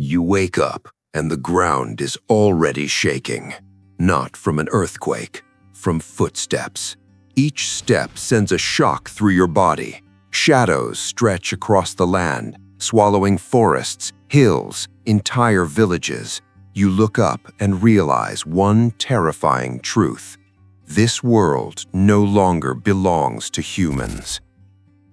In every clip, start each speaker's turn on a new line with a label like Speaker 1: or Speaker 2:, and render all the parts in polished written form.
Speaker 1: You wake up, and the ground is already shaking. Not from an earthquake, from footsteps. Each step sends a shock through your body. Shadows stretch across the land, swallowing forests, hills, entire villages. You look up and realize one terrifying truth. This world no longer belongs to humans.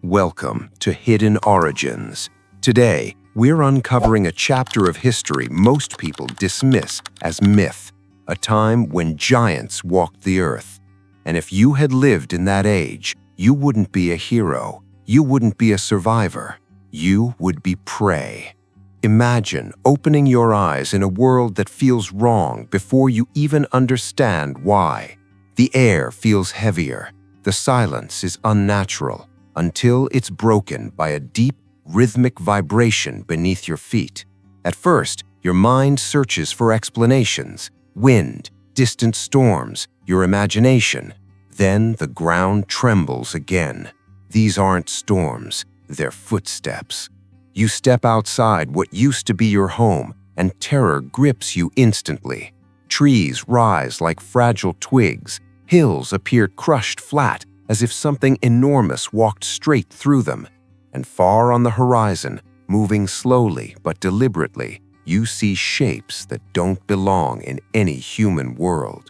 Speaker 1: Welcome to Hidden Origins. Today, we're uncovering a chapter of history most people dismiss as myth, a time when giants walked the earth. And if you had lived in that age, you wouldn't be a hero, you wouldn't be a survivor, you would be prey. Imagine opening your eyes in a world that feels wrong before you even understand why. The air feels heavier, the silence is unnatural, until it's broken by a deep, rhythmic vibration beneath your feet. At first, your mind searches for explanations: wind, distant storms, your imagination. Then the ground trembles again. These aren't storms, they're footsteps. You step outside what used to be your home, and terror grips you instantly. Trees rise like fragile twigs. Hills appear crushed flat, as if something enormous walked straight through them. And far on the horizon, moving slowly but deliberately, you see shapes that don't belong in any human world.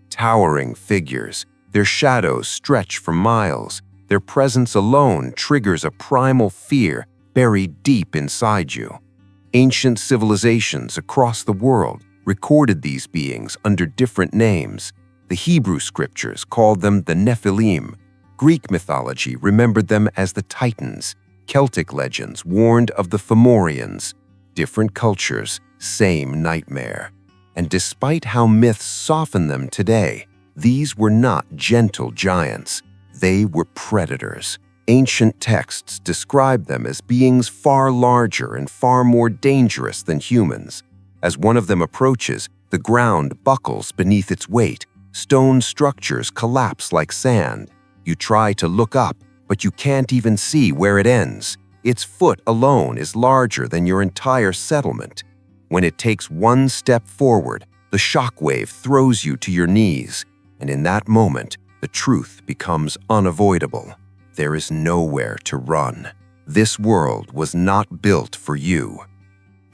Speaker 1: Towering figures, their shadows stretch for miles. Their presence alone triggers a primal fear buried deep inside you. Ancient civilizations across the world recorded these beings under different names. The Hebrew scriptures called them the Nephilim. Greek mythology remembered them as the Titans. Celtic legends warned of the Fomorians. Different cultures, same nightmare. And despite how myths soften them today, these were not gentle giants. They were predators. Ancient texts describe them as beings far larger and far more dangerous than humans. As one of them approaches, the ground buckles beneath its weight. Stone structures collapse like sand. You try to look up, but you can't even see where it ends. Its foot alone is larger than your entire settlement. When it takes one step forward, the shockwave throws you to your knees, and in that moment, the truth becomes unavoidable. There is nowhere to run. This world was not built for you.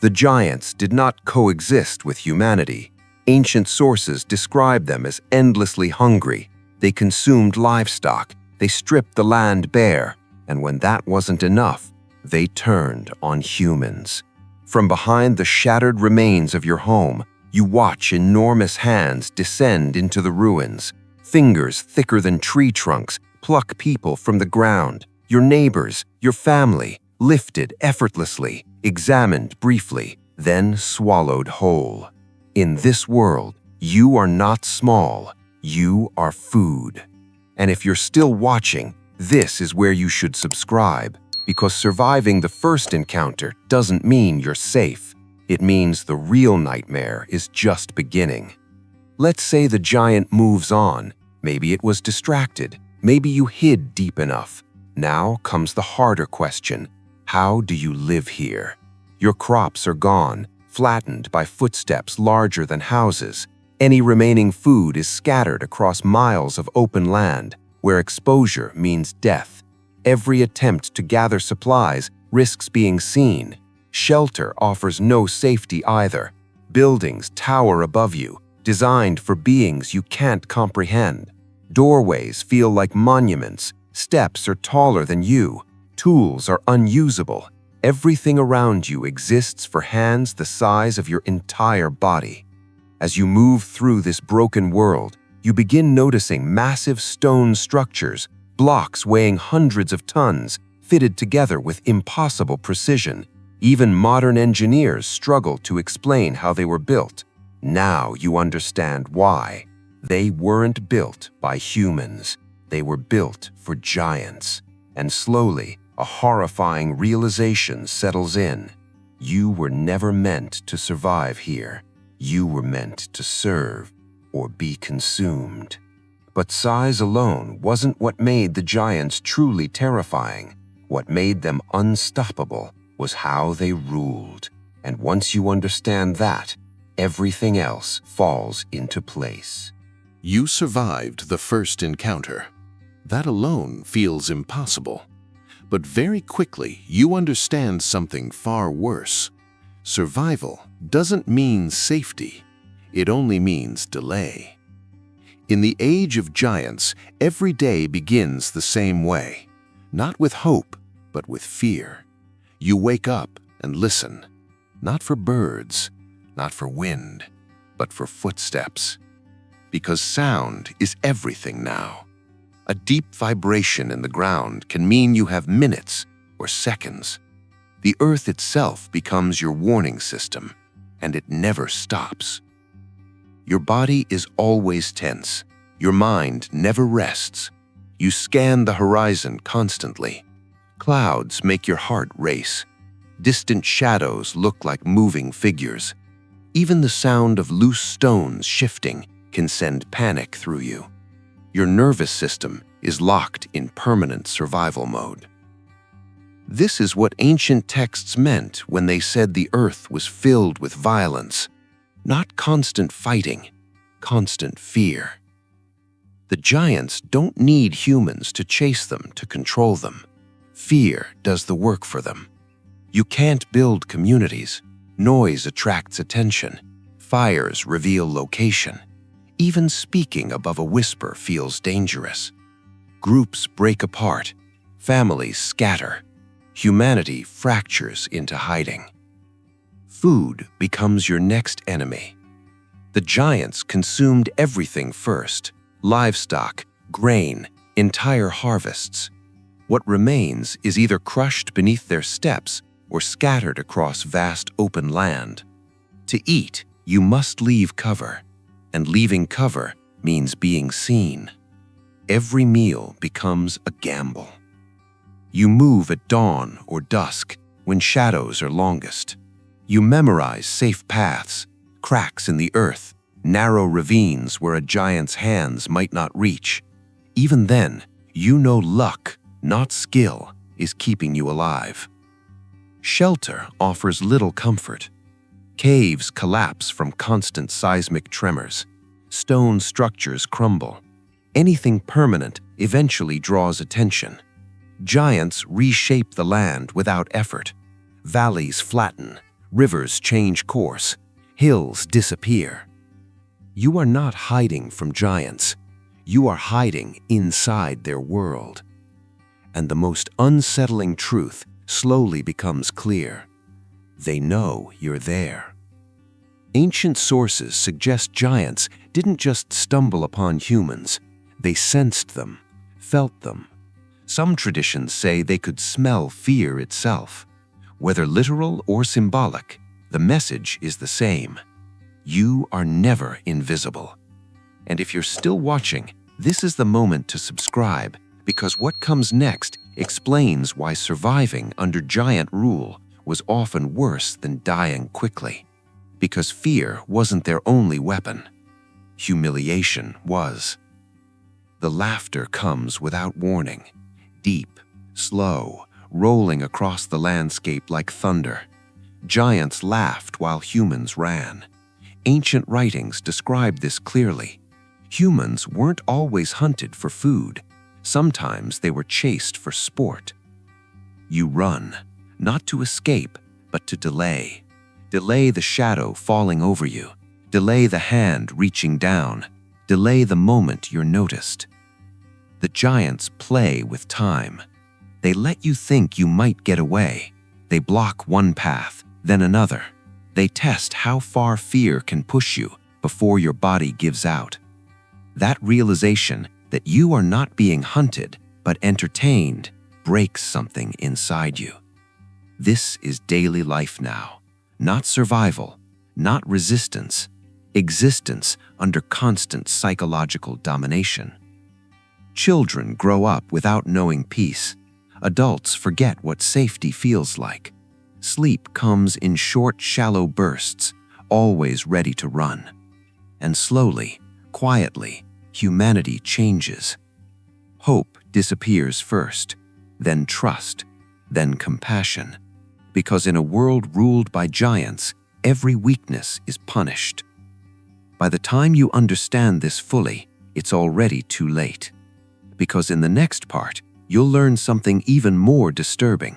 Speaker 1: The giants did not coexist with humanity. Ancient sources describe them as endlessly hungry. They consumed livestock. They stripped the land bare, and when that wasn't enough, they turned on humans. From behind the shattered remains of your home, you watch enormous hands descend into the ruins. Fingers thicker than tree trunks pluck people from the ground. Your neighbors, your family, lifted effortlessly, examined briefly, then swallowed whole. In this world, you are not small, you are food. And if you're still watching, this is where you should subscribe, because surviving the first encounter doesn't mean you're safe. It means the real nightmare is just beginning. Let's say the giant moves on. Maybe it was distracted. Maybe you hid deep enough. Now comes the harder question. How do you live here? Your crops are gone, flattened by footsteps larger than houses. Any remaining food is scattered across miles of open land, where exposure means death. Every attempt to gather supplies risks being seen. Shelter offers no safety either. Buildings tower above you, designed for beings you can't comprehend. Doorways feel like monuments. Steps are taller than you. Tools are unusable. Everything around you exists for hands the size of your entire body. As you move through this broken world, you begin noticing massive stone structures, blocks weighing hundreds of tons, fitted together with impossible precision. Even modern engineers struggle to explain how they were built. Now you understand why. They weren't built by humans. They were built for giants. And slowly, a horrifying realization settles in. You were never meant to survive here. You were meant to serve or be consumed. But size alone wasn't what made the giants truly terrifying. What made them unstoppable was how they ruled. And once you understand that, everything else falls into place.
Speaker 2: You survived the first encounter. That alone feels impossible. But very quickly, you understand something far worse. Survival doesn't mean safety. It only means delay. In the age of giants, every day begins the same way. Not with hope, but with fear. You wake up and listen. Not for birds, not for wind, but for footsteps. Because sound is everything now. A deep vibration in the ground can mean you have minutes or seconds. The earth itself becomes your warning system, and it never stops. Your body is always tense. Your mind never rests. You scan the horizon constantly. Clouds make your heart race. Distant shadows look like moving figures. Even the sound of loose stones shifting can send panic through you. Your nervous system is locked in permanent survival mode. This is what ancient texts meant when they said the earth was filled with violence. Not constant fighting, constant fear. The giants don't need humans to chase them, to control them. Fear does the work for them. You can't build communities. Noise attracts attention. Fires reveal location. Even speaking above a whisper feels dangerous. Groups break apart. Families scatter. Humanity fractures into hiding. Food becomes your next enemy. The giants consumed everything first: livestock, grain, entire harvests. What remains is either crushed beneath their steps or scattered across vast open land. To eat, you must leave cover, and leaving cover means being seen. Every meal becomes a gamble. You move at dawn or dusk when shadows are longest. You memorize safe paths, cracks in the earth, narrow ravines where a giant's hands might not reach. Even then, you know luck, not skill, is keeping you alive. Shelter offers little comfort. Caves collapse from constant seismic tremors. Stone structures crumble. Anything permanent eventually draws attention. Giants reshape the land without effort. Valleys flatten, rivers change course, hills disappear. You are not hiding from giants. You are hiding inside their world. And the most unsettling truth slowly becomes clear. They know you're there. Ancient sources suggest giants didn't just stumble upon humans. They sensed them, felt them. Some traditions say they could smell fear itself. Whether literal or symbolic, the message is the same. You are never invisible. And if you're still watching, this is the moment to subscribe, because what comes next explains why surviving under giant rule was often worse than dying quickly. Because fear wasn't their only weapon. Humiliation was. The laughter comes without warning, deep, slow, rolling across the landscape like thunder. Giants laughed while humans ran. Ancient writings describe this clearly. Humans weren't always hunted for food. Sometimes they were chased for sport. You run, not to escape, but to delay. Delay the shadow falling over you. Delay the hand reaching down. Delay the moment you're noticed. The giants play with time. They let you think you might get away. They block one path, then another. They test how far fear can push you before your body gives out. That realization that you are not being hunted, but entertained, breaks something inside you. This is daily life now. Not survival, not resistance, existence under constant psychological domination. Children grow up without knowing peace. Adults forget what safety feels like. Sleep comes in short, shallow bursts, always ready to run. And slowly, quietly, humanity changes. Hope disappears first, then trust, then compassion.
Speaker 1: Because in a world ruled by giants, every weakness is punished. By the time you understand this fully, it's already too late. Because in the next part, you'll learn something even more disturbing.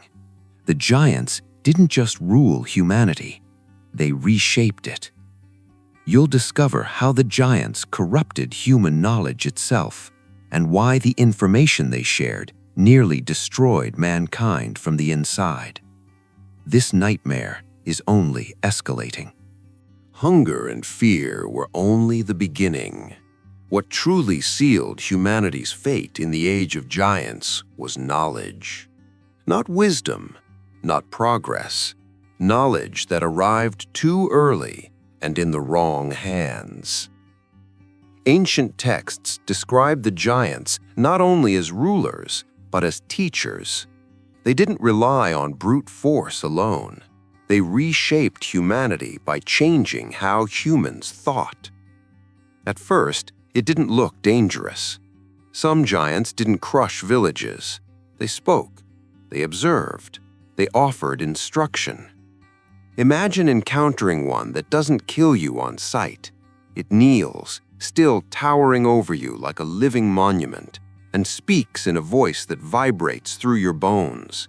Speaker 1: The giants didn't just rule humanity, they reshaped it. You'll discover how the giants corrupted human knowledge itself, and why the information they shared nearly destroyed mankind from the inside. This nightmare is only escalating.
Speaker 2: Hunger and fear were only the beginning. What truly sealed humanity's fate in the age of giants was knowledge. Not wisdom, not progress, knowledge that arrived too early and in the wrong hands. Ancient texts describe the giants not only as rulers, but as teachers. They didn't rely on brute force alone. They reshaped humanity by changing how humans thought. At first, it didn't look dangerous. Some giants didn't crush villages. They spoke, they observed, they offered instruction. Imagine encountering one that doesn't kill you on sight. It kneels, still towering over you like a living monument, and speaks in a voice that vibrates through your bones.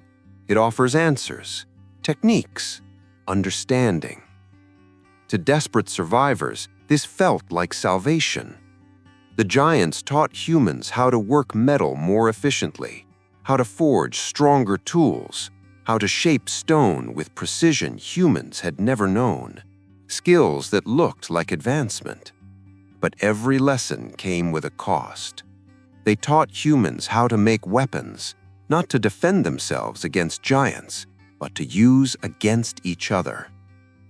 Speaker 2: It offers answers, techniques, understanding. To desperate survivors, this felt like salvation. The giants taught humans how to work metal more efficiently, how to forge stronger tools, how to shape stone with precision humans had never known, skills that looked like advancement. But every lesson came with a cost. They taught humans how to make weapons, not to defend themselves against giants, but to use against each other.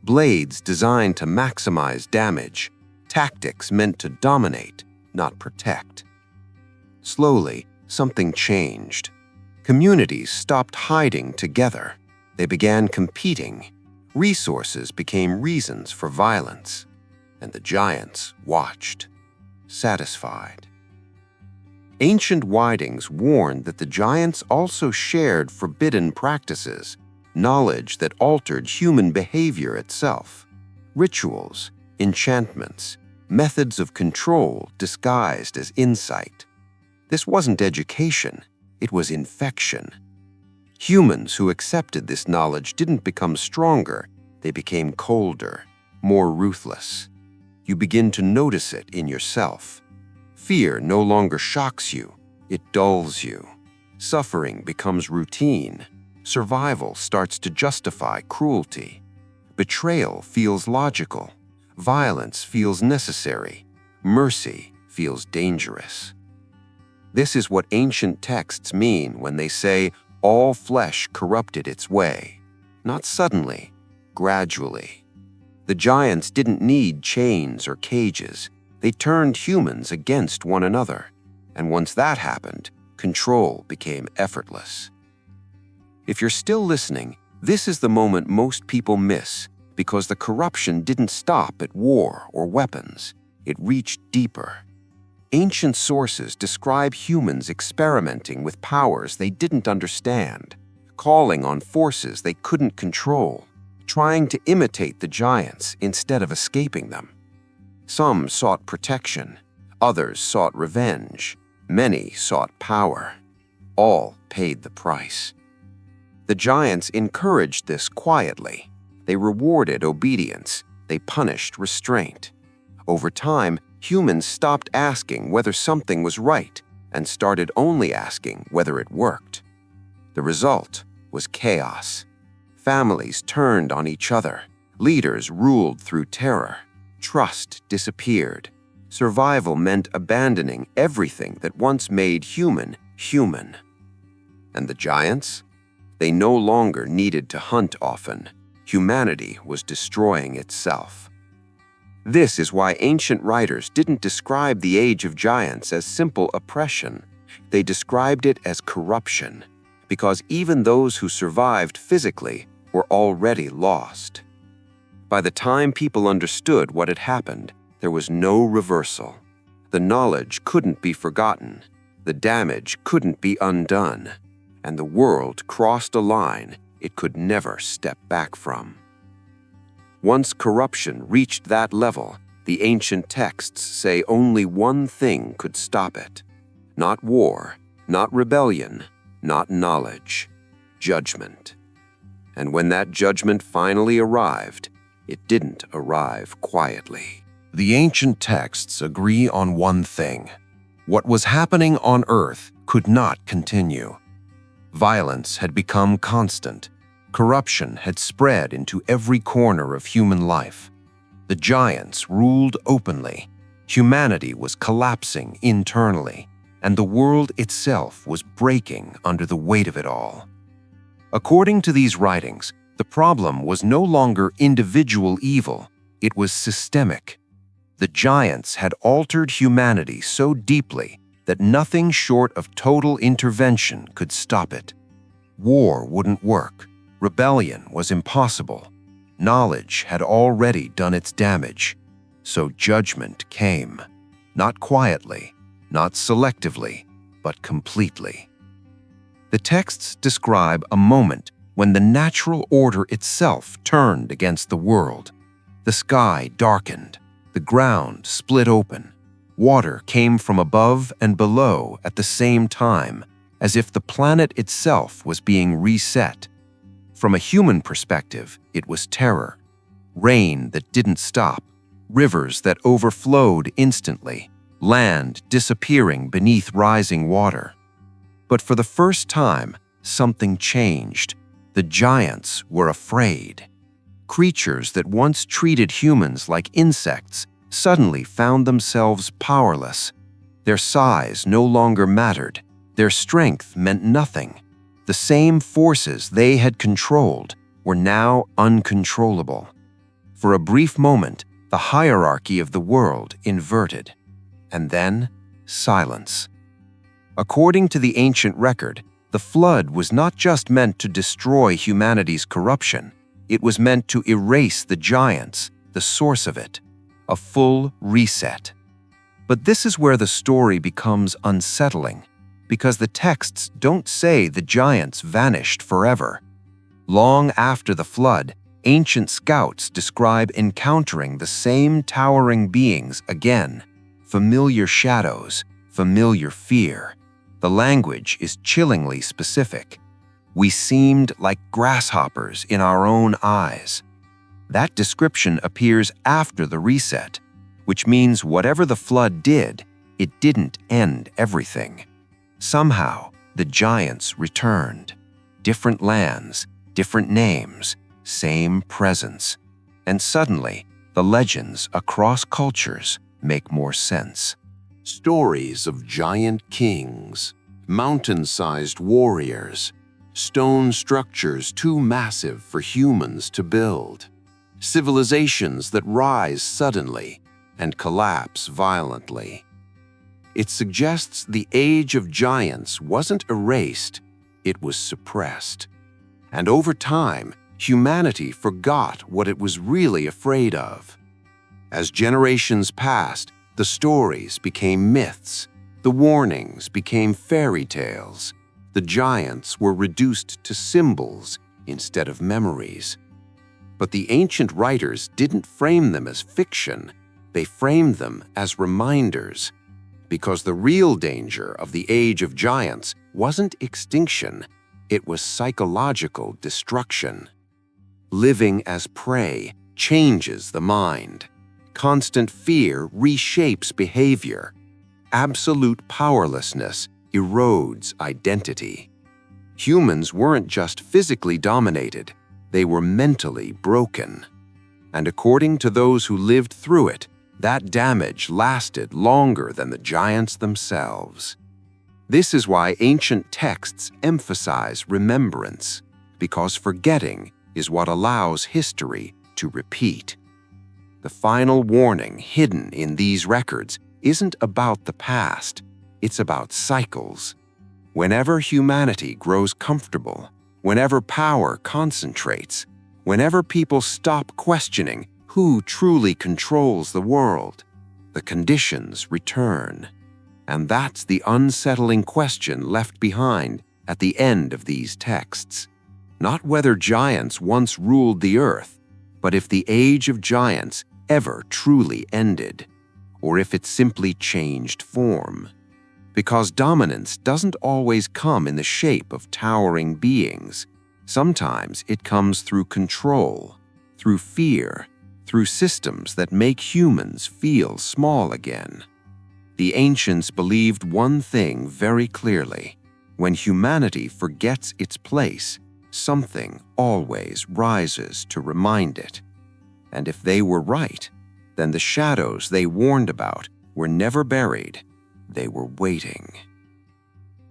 Speaker 2: Blades designed to maximize damage, tactics meant to dominate, not protect. Slowly, something changed. Communities stopped hiding together. They began competing. Resources became reasons for violence. And the giants watched, satisfied. Ancient writings warned that the giants also shared forbidden practices, knowledge that altered human behavior itself, rituals, enchantments, methods of control disguised as insight. This wasn't education, it was infection. Humans who accepted this knowledge didn't become stronger, they became colder, more ruthless. You begin to notice it in yourself. Fear no longer shocks you, it dulls you. Suffering becomes routine. Survival starts to justify cruelty. Betrayal feels logical. Violence feels necessary. Mercy feels dangerous. This is what ancient texts mean when they say all flesh corrupted its way. Not suddenly, gradually. The giants didn't need chains or cages. They turned humans against one another. And once that happened, control became effortless. If you're still listening, this is the moment most people miss, because the corruption didn't stop at war or weapons. It reached deeper. Ancient sources describe humans experimenting with powers they didn't understand, calling on forces they couldn't control, trying to imitate the giants instead of escaping them. Some sought protection, others sought revenge, many sought power. All paid the price. The giants encouraged this quietly. They rewarded obedience, they punished restraint. Over time, humans stopped asking whether something was right and started only asking whether it worked. The result was chaos. Families turned on each other. Leaders ruled through terror. Trust disappeared. Survival meant abandoning everything that once made human human. And the giants? They no longer needed to hunt often. Humanity was destroying itself. This is why ancient writers didn't describe the age of giants as simple oppression. They described it as corruption, because even those who survived physically were already lost. By the time people understood what had happened, there was no reversal. The knowledge couldn't be forgotten, the damage couldn't be undone, and the world crossed a line
Speaker 1: it could never step back from. Once corruption reached that level, the ancient texts say only one thing could stop it. Not war, not rebellion, not knowledge, judgment. And when that judgment finally arrived, it didn't arrive quietly. The ancient texts agree on one thing. What was happening on Earth could not continue. Violence had become constant. Corruption had spread into every corner of human life. The giants ruled openly. Humanity was collapsing internally, and the world itself was breaking under the weight of it all. According to these writings, the problem was no longer individual evil, it was systemic. The giants had altered humanity so deeply that nothing short of total intervention could stop it. War wouldn't work. Rebellion was impossible. Knowledge had already done its damage. So judgment came. Not quietly, not selectively, but completely. The texts describe a moment when the natural order itself turned against the world. The sky darkened. The ground split open. Water came from above and below at the same time, as if the planet itself was being reset. From a human perspective, it was terror. Rain that didn't stop, rivers that overflowed instantly, land disappearing beneath rising water. But for the first time, something changed. The giants were afraid. Creatures that once treated humans like insects suddenly found themselves powerless. Their size no longer mattered. Their strength meant nothing. The same forces they had controlled were now uncontrollable. For a brief moment, the hierarchy of the world inverted. And then, silence. According to the ancient record, the flood was not just meant to destroy humanity's corruption, it was meant to erase the giants, the source of it. A full reset. But this is where the story becomes unsettling, because the texts don't say the giants vanished forever. Long after the flood, ancient scouts describe encountering the same towering beings again. Familiar shadows, familiar fear. The language is chillingly specific. We seemed like grasshoppers in our own eyes. That description appears after the reset, which means whatever the flood did, it didn't end everything. Somehow, the giants returned. Different lands, different names, same presence. And suddenly, the legends across cultures make more sense. Stories of giant kings, mountain-sized warriors, stone structures too massive for humans to build, civilizations that rise suddenly and collapse violently. It suggests the age of giants wasn't erased, it was suppressed. And over time, humanity forgot what it was really afraid of. As generations passed, the stories became myths, the warnings became fairy tales, the giants were reduced to symbols instead of memories. But the ancient writers didn't frame them as fiction, they framed them as reminders. Because the real danger of the age of giants wasn't extinction, it was psychological destruction. Living as prey changes the mind. Constant fear reshapes behavior. Absolute powerlessness erodes identity. Humans weren't just physically dominated, they were mentally broken. And according to those who lived through it, that damage lasted longer than the giants themselves. This is why ancient texts emphasize remembrance, because forgetting is what allows history to repeat. The final warning hidden in these records isn't about the past, it's about cycles. Whenever humanity grows comfortable, whenever power concentrates, whenever people stop questioning who truly controls the world, the conditions return. And that's the unsettling question left behind at the end of these texts. Not whether giants once ruled the earth, but if the age of giants ever truly ended, or if it simply changed form. Because dominance doesn't always come in the shape of towering beings. Sometimes it comes through control, through fear, through systems that make humans feel small again. The ancients believed one thing very clearly. When humanity forgets its place, something always rises to remind it. And if they were right, then the shadows they warned about were never buried. They were waiting.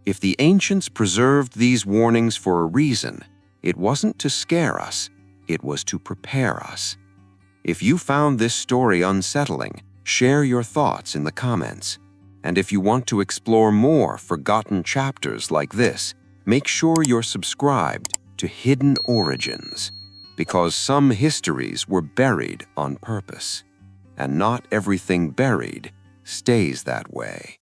Speaker 1: If the ancients preserved these warnings for a reason, it wasn't to scare us, it was to prepare us. If you found this story unsettling, share your thoughts in the comments. And if you want to explore more forgotten chapters like this, make sure you're subscribed to Hidden Origins, because some histories were buried on purpose, and not everything buried stays that way.